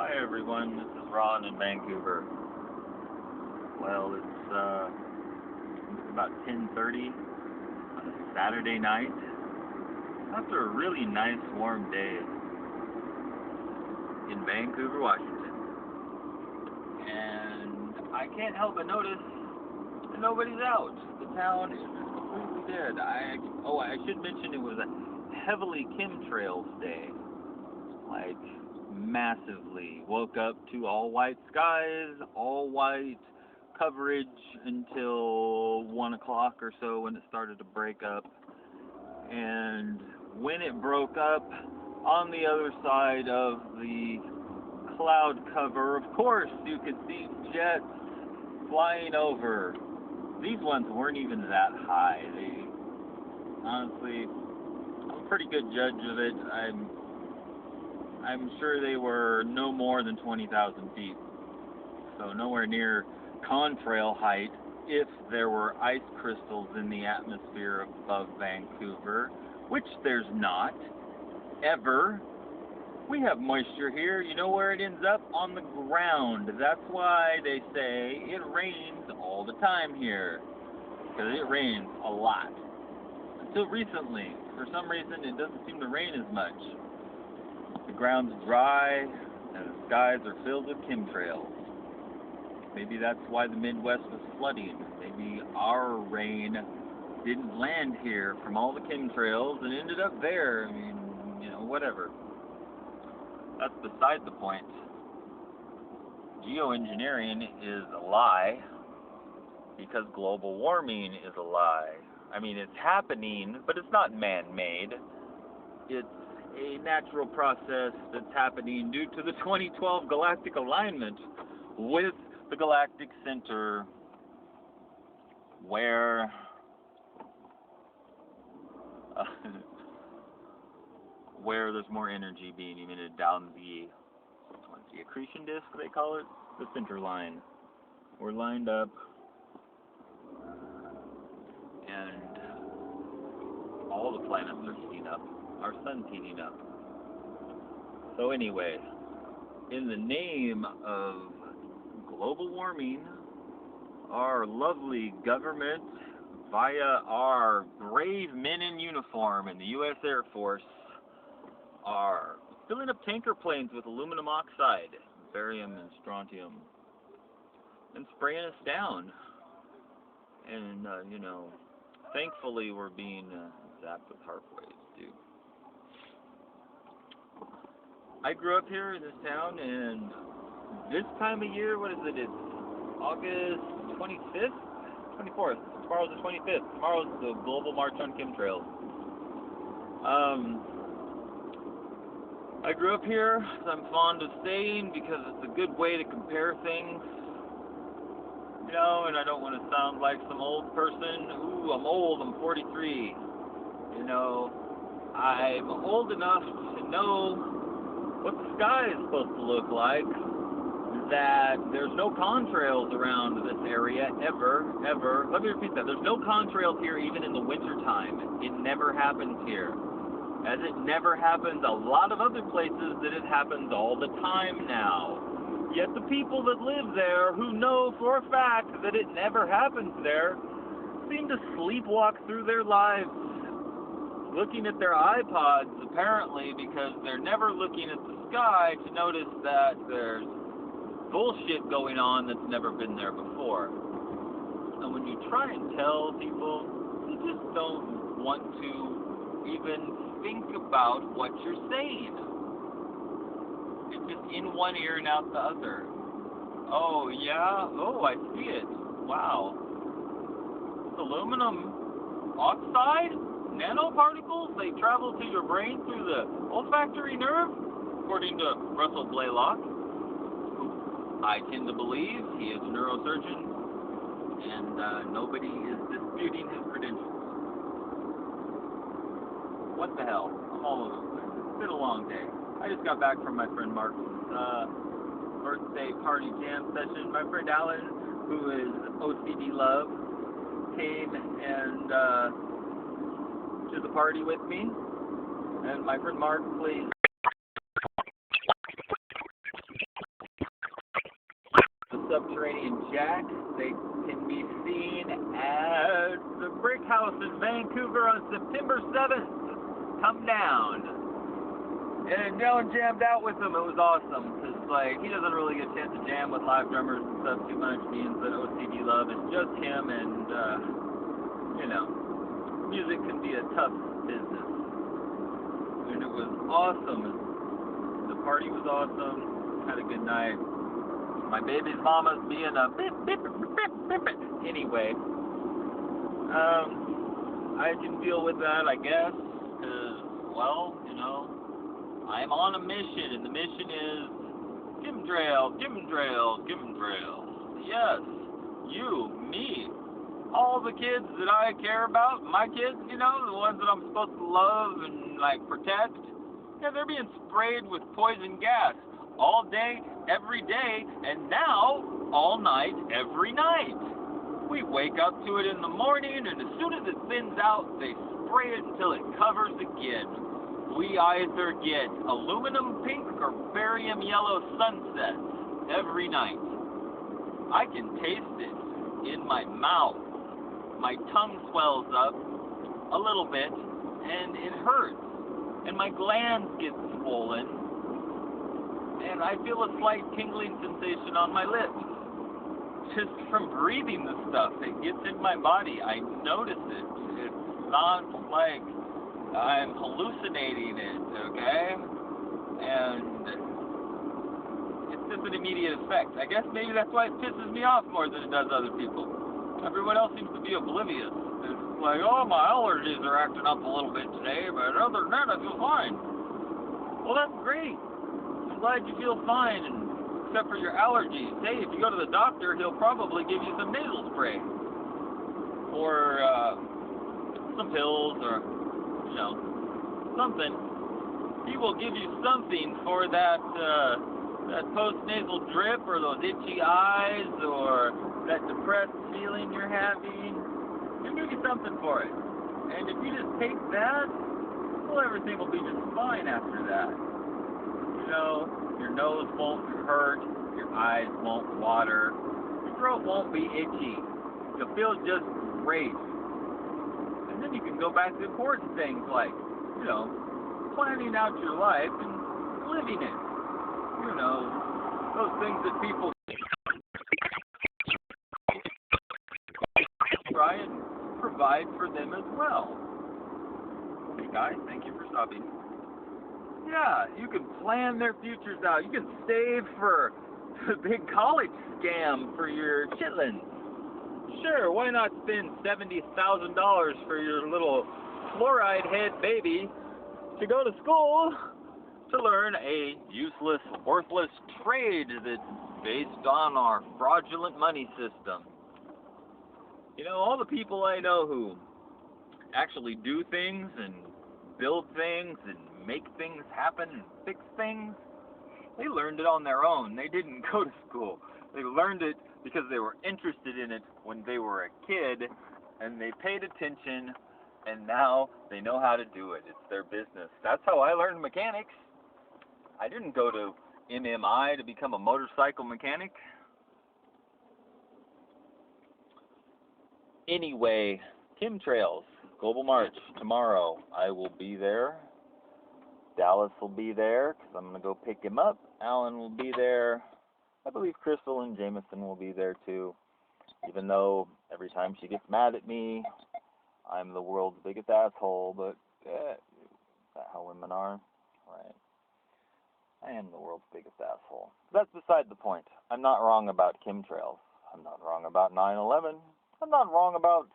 Hi everyone, this is Ron in Vancouver. Well, it's about 10:30 on a Saturday night after a really nice warm day in Vancouver, Washington. And I can't help but notice that nobody's out. The town is completely dead. I should mention it was a heavily chemtrails day. Like, massively. Woke up to all white skies, all white coverage until 1 o'clock or so when it started to break up. And when it broke up, on the other side of the cloud cover, of course, you could see jets flying over. These ones weren't even that high. Honestly, I'm a pretty good judge of it. I'm sure they were no more than 20,000 feet, so nowhere near contrail height if there were ice crystals in the atmosphere above Vancouver, which there's not, ever. We have moisture here. You know where it ends up? On the ground. That's why they say it rains all the time here, because it rains a lot. Until recently, for some reason, it doesn't seem to rain as much. The ground's dry, and the skies are filled with chemtrails. Maybe that's why the Midwest was flooding. Maybe our rain didn't land here from all the chemtrails and ended up there. I mean, whatever. That's beside the point. Geoengineering is a lie because global warming is a lie. I mean, it's happening, but it's not man-made. It's a natural process that's happening due to the 2012 galactic alignment with the galactic center, where where there's more energy being emitted down the accretion disk, they call it, the center line. We're lined up, and all the planets are heating up. Our sun's heating up. So anyway, in the name of global warming, our lovely government, via our brave men in uniform in the U.S. Air Force, are filling up tanker planes with aluminum oxide, barium and strontium, and spraying us down. And, thankfully we're being zapped with HAARP waves, dude. I grew up here in this town, and this time of year, what is it? It's August 25th? 24th. Tomorrow's the 25th. Tomorrow's the Global March on Chemtrails. I grew up here, so I'm fond of staying because it's a good way to compare things. And I don't want to sound like some old person. Ooh, I'm old, I'm 43. I'm old enough to know what the sky is supposed to look like, that there's no contrails around this area, ever. Let me repeat that. There's no contrails here even in the wintertime. It never happens here. As it never happens a lot of other places that it happens all the time now. Yet the people that live there, who know for a fact that it never happens there, seem to sleepwalk through their lives, looking at their iPods, apparently, because they're never looking at the sky to notice that there's bullshit going on that's never been there before. And when you try and tell people, they just don't want to even think about what you're saying. It's just in one ear and out the other. Oh, yeah? Oh, I see it. Wow. It's aluminum oxide? Nanoparticles? They travel to your brain through the olfactory nerve? According to Russell Blaylock, who I tend to believe he is a neurosurgeon, and nobody is disputing his credentials. What the hell? I'm all over the place. It's been a long day. I just got back from my friend Mark's birthday party jam session. My friend Alan, who is OCD Love, came and to the party with me. And my friend Mark plays Subterranean Jack. They can be seen at the Brick House in Vancouver on September 7th. Come down. And Dylan jammed out with him. It was awesome, because like he doesn't really get a chance to jam with live drummers and stuff too much, being that OCD love. It's just him, and you know, music can be a tough business. And it was awesome. The party was awesome. Had a good night. My baby's mama's being a bip bip bip bip bip. Anyway, I can deal with that, I guess, because well, you know, I'm on a mission, and the mission is chemtrails, chemtrails, chemtrails. Yes, you, me, all the kids that I care about, my kids, you know, the ones that I'm supposed to love and like protect. Yeah, they're being sprayed with poison gas all day, every day, and now all night, every night. We wake up to it in the morning, and as soon as it thins out, they spray it until it covers again. We either get aluminum pink or barium yellow sunsets every night. I can taste it in my mouth. My tongue swells up a little bit, and it hurts. And my glands get swollen, and I feel a slight tingling sensation on my lips. Just from breathing the stuff, it gets in my body. I notice it. It's not like I'm hallucinating it, okay? And it's just an immediate effect. I guess maybe that's why it pisses me off more than it does other people. Everyone else seems to be oblivious. It's like, oh, my allergies are acting up a little bit today, but other than that, I feel fine. Well, that's great. I'm glad you feel fine, and except for your allergies. Hey, if you go to the doctor, he'll probably give you some nasal spray. Or some pills, or you know, something. He will give you something for that that post-nasal drip, or those itchy eyes, or that depressed feeling you're having. He'll give you something for it. And if you just take that, well, everything will be just fine after that. You know, your nose won't hurt, your eyes won't water, your throat won't be itchy. You'll feel just great. And then you can go back to important things like, you know, planning out your life and living it. You know, those things that people try and provide for them as well. Hey guys, thank you for stopping. Yeah, you can plan their futures out. You can save for the big college scam for your chitlins. Sure, why not spend $70,000 for your little fluoride head baby to go to school to learn a useless, worthless trade that's based on our fraudulent money system? You know, all the people I know who actually do things and build things and make things happen and fix things, they learned it on their own. They didn't go to school. They learned it because they were interested in it when they were a kid, and they paid attention, and now they know how to do it. It's their business. That's how I learned mechanics. I didn't go to MMI to become a motorcycle mechanic. Anyway, CHEMTRAILS, Global March, tomorrow. I will be there. Dallas will be there, because I'm going to go pick him up. Alan will be there. I believe Crystal and Jameson will be there too, even though every time she gets mad at me, I'm the world's biggest asshole, but that's how women are, right? I am the world's biggest asshole. That's beside the point. I'm not wrong about chemtrails. I'm not wrong about 9/11. I'm not wrong about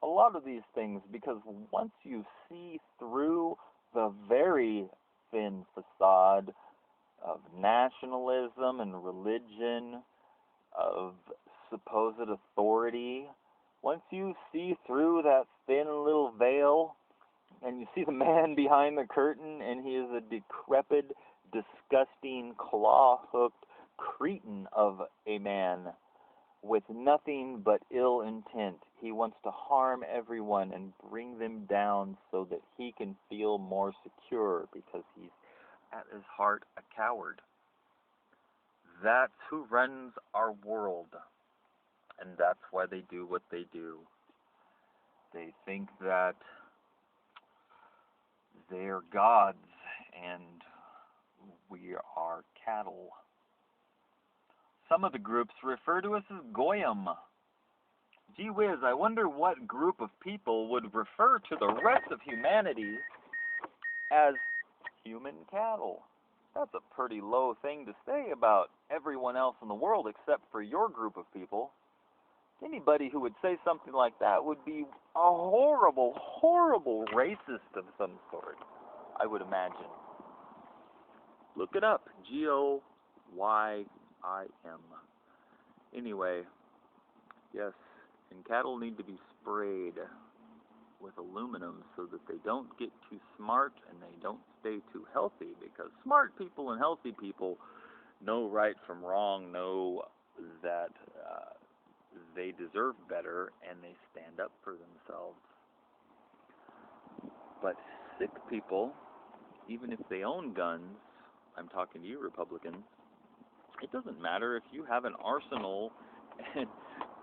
a lot of these things, because once you see through the very thin facade of nationalism and religion, of supposed authority, once you see through that thin little veil, and you see the man behind the curtain, and he is a decrepit, disgusting, claw-hooked cretin of a man with nothing but ill intent. He wants to harm everyone and bring them down so that he can feel more secure, because he's at his heart a coward. That's who runs our world. And that's why they do what they do. They think that they're gods and we are cattle. Some of the groups refer to us as Goyim. Gee whiz, I wonder what group of people would refer to the rest of humanity as human cattle. That's a pretty low thing to say about everyone else in the world except for your group of people. Anybody who would say something like that would be a horrible, horrible racist of some sort, I would imagine. Look it up. Goyim. Anyway, yes, and cattle need to be sprayed with aluminum so that they don't get too smart and they don't stay too healthy, because smart people and healthy people know right from wrong, know that they deserve better, and they stand up for themselves. But sick people, even if they own guns, I'm talking to you Republicans, it doesn't matter if you have an arsenal and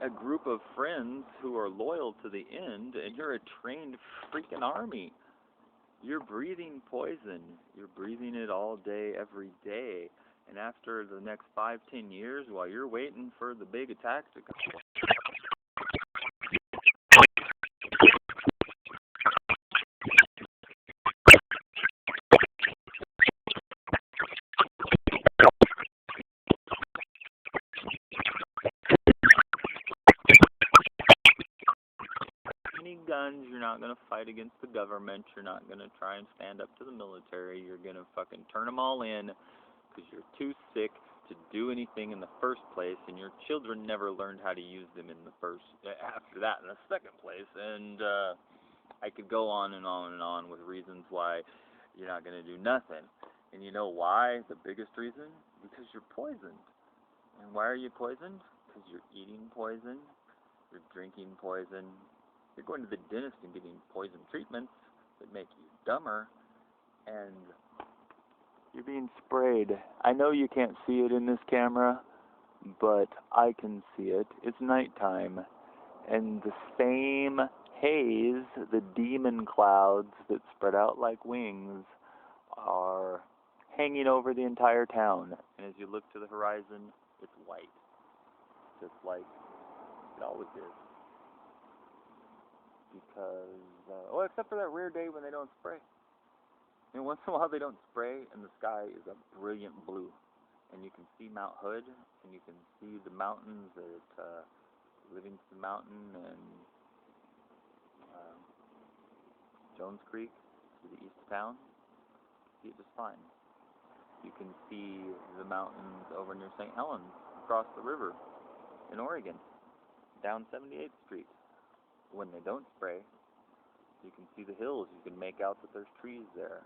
a group of friends who are loyal to the end, and you're a trained freaking army. You're breathing poison. You're breathing it all day, every day. And after the next 5-10 years, while you're waiting for the big attack to come, guns, you're not going to fight against the government, you're not going to try and stand up to the military, you're going to fucking turn them all in because you're too sick to do anything in the first place, and your children never learned how to use them in the first, after that in the second place, and I could go on and on and on with reasons why you're not going to do nothing. And you know why? The biggest reason? Because you're poisoned. And why are you poisoned? Because you're eating poison, you're drinking poison, you're going to the dentist and getting poison treatments that make you dumber, and you're being sprayed. I know you can't see it in this camera, but I can see it. It's nighttime, and the same haze, the demon clouds that spread out like wings, are hanging over the entire town. And as you look to the horizon, it's white, just like it always is. Because, except for that rare day when they don't spray. And once in a while they don't spray, and the sky is a brilliant blue. And you can see Mount Hood, and you can see the mountains at Livingston Mountain and Jones Creek to the east of town. See it just fine. You can see the mountains over near St. Helens, across the river in Oregon, down 78th Street. When they don't spray, you can see the hills. You can make out that there's trees there.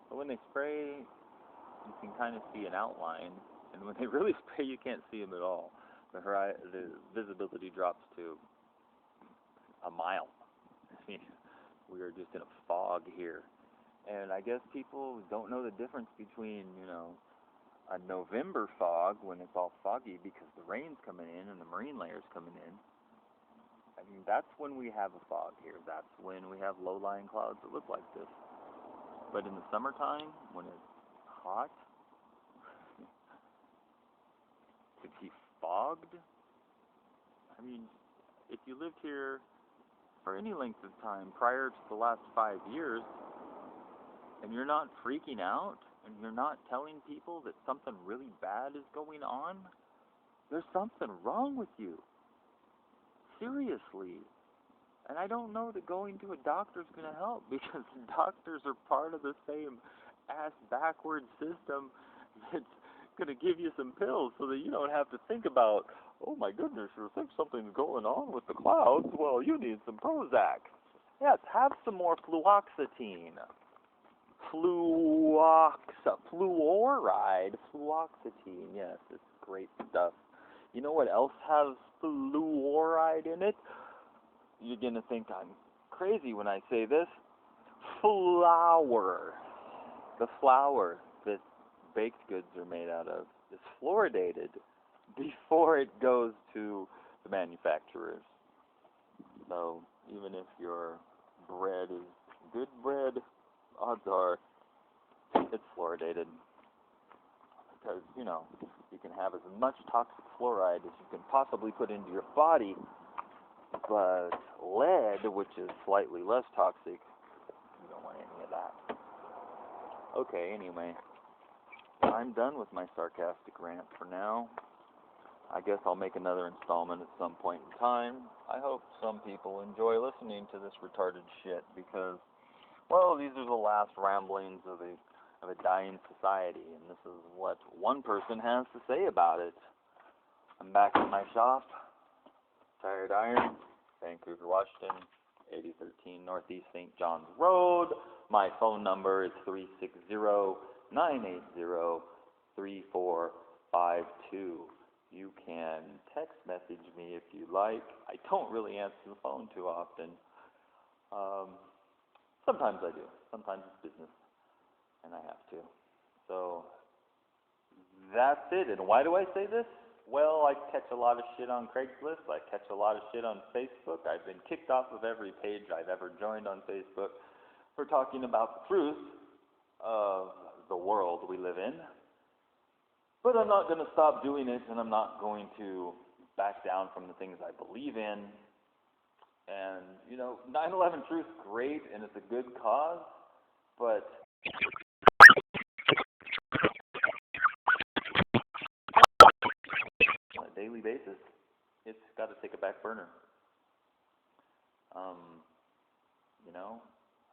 But when they spray, you can kind of see an outline. And when they really spray, you can't see them at all. The visibility drops to a mile. I mean, we are just in a fog here. And I guess people don't know the difference between, a November fog when it's all foggy because the rain's coming in and the marine layer's coming in. I mean, that's when we have a fog here. That's when we have low-lying clouds that look like this. But in the summertime, when it's hot, to be fogged? I mean, if you lived here for any length of time prior to the last 5 years, and you're not freaking out, and you're not telling people that something really bad is going on, there's something wrong with you. Seriously. And I don't know that going to a doctor is going to help, because doctors are part of the same ass-backward system that's going to give you some pills so that you don't have to think about, oh my goodness, you think something's going on with the clouds? Well, you need some Prozac. Yes, have some more fluoxetine. Fluoxetine, yes, it's great stuff. You know what else has fluoride in it? You're going to think I'm crazy when I say this. Flour. The flour that baked goods are made out of is fluoridated before it goes to the manufacturers. So even if your bread is good bread, odds are it's fluoridated. Because, you can have as much toxic fluoride as you can possibly put into your body, but lead, which is slightly less toxic, you don't want any of that. Okay, anyway, I'm done with my sarcastic rant for now. I guess I'll make another installment at some point in time. I hope some people enjoy listening to this retarded shit because, well, these are the last ramblings of a dying society, and this is what one person has to say about it. I'm back at my shop, Tired Iron, Vancouver, Washington, 8013 Northeast St. John's Road. My phone number is 360-980-3452. You can text message me if you like. I don't really answer the phone too often. Sometimes I do. Sometimes it's business, and I have to. So that's it. And why do I say this? Well, I catch a lot of shit on Craigslist. I catch a lot of shit on Facebook. I've been kicked off of every page I've ever joined on Facebook for talking about the truth of the world we live in. But I'm not going to stop doing it, and I'm not going to back down from the things I believe in. And, 9/11 truth's great, and it's a good cause, but on a daily basis, it's got to take a back burner.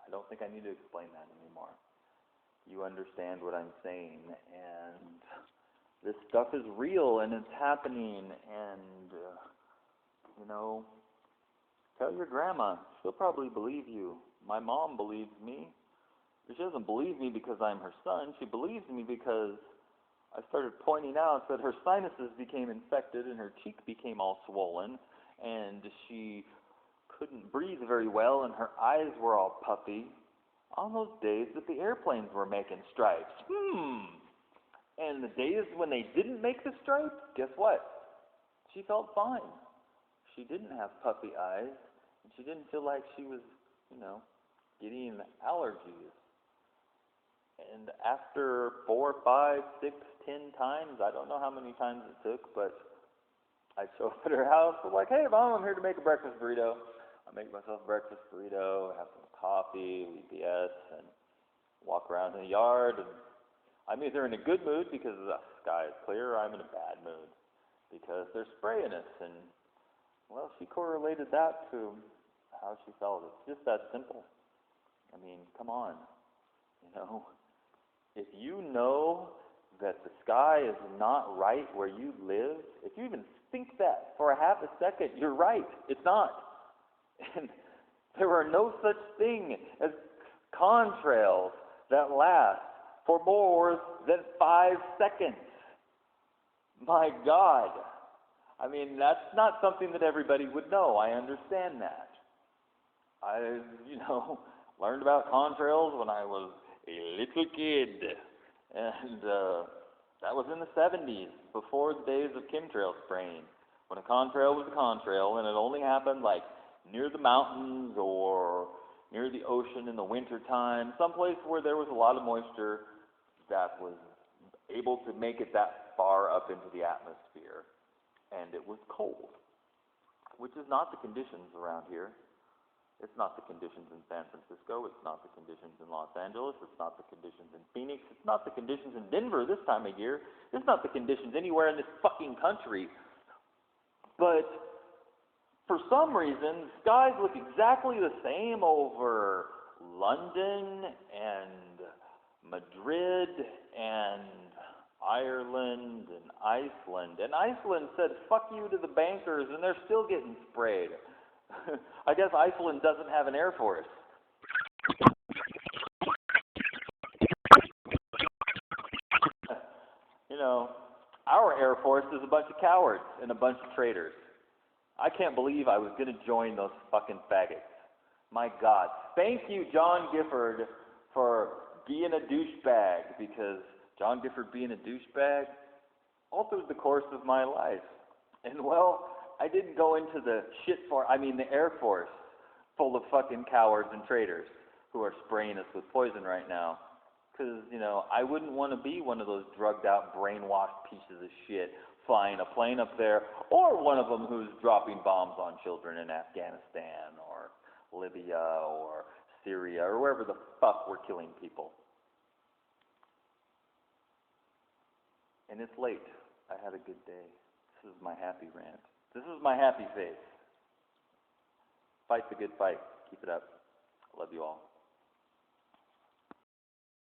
I don't think I need to explain that anymore. You understand what I'm saying, and this stuff is real, and it's happening, and, tell your grandma. She'll probably believe you. My mom believes me. But she doesn't believe me because I'm her son. She believes me because I started pointing out that her sinuses became infected and her cheek became all swollen, and she couldn't breathe very well, and her eyes were all puffy on those days that the airplanes were making stripes. And the days when they didn't make the stripes, guess what? She felt fine. She didn't have puffy eyes, and she didn't feel like she was, getting allergies. And after 4, 5, 6, 10 times, I don't know how many times it took, but I'd show up at her house, I'm like, hey, Mom, I'm here to make a breakfast burrito. I make myself a breakfast burrito, have some coffee, EPS, and walk around in the yard. And I'm either in a good mood because the sky is clear, or I'm in a bad mood because they're spraying us. And, well, she correlated that to how she felt. It's just that simple. I mean, come on. If you know that the sky is not right where you live, if you even think that for a half a second, you're right. It's not. And there are no such thing as contrails that last for more than 5 seconds. My God. I mean, that's not something that everybody would know. I understand that. I, learned about contrails when I was a little kid. And that was in the 70s, before the days of chemtrail spraying, when a contrail was a contrail, and it only happened near the mountains or near the ocean in the winter time, someplace where there was a lot of moisture that was able to make it that far up into the atmosphere, and it was cold, which is not the conditions around here. It's not the conditions in San Francisco. It's not the conditions in Los Angeles. It's not the conditions in Phoenix. It's not the conditions in Denver this time of year. It's not the conditions anywhere in this fucking country. But for some reason, skies look exactly the same over London and Madrid and Ireland and Iceland. And Iceland said, fuck you to the bankers, and they're still getting sprayed. I guess Iceland doesn't have an air force. Our air force is a bunch of cowards and a bunch of traitors. I can't believe I was going to join those fucking faggots. My God. Thank you, John Gifford, for being a douchebag, because John Gifford being a douchebag, all through the course of my life. And well, I didn't go into the Air Force, full of fucking cowards and traitors who are spraying us with poison right now. Because, I wouldn't want to be one of those drugged out, brainwashed pieces of shit flying a plane up there, or one of them who's dropping bombs on children in Afghanistan or Libya or Syria or wherever the fuck we're killing people. And it's late. I had a good day. This is my happy rant. This is my happy face. Fight the good fight. Keep it up. I love you all.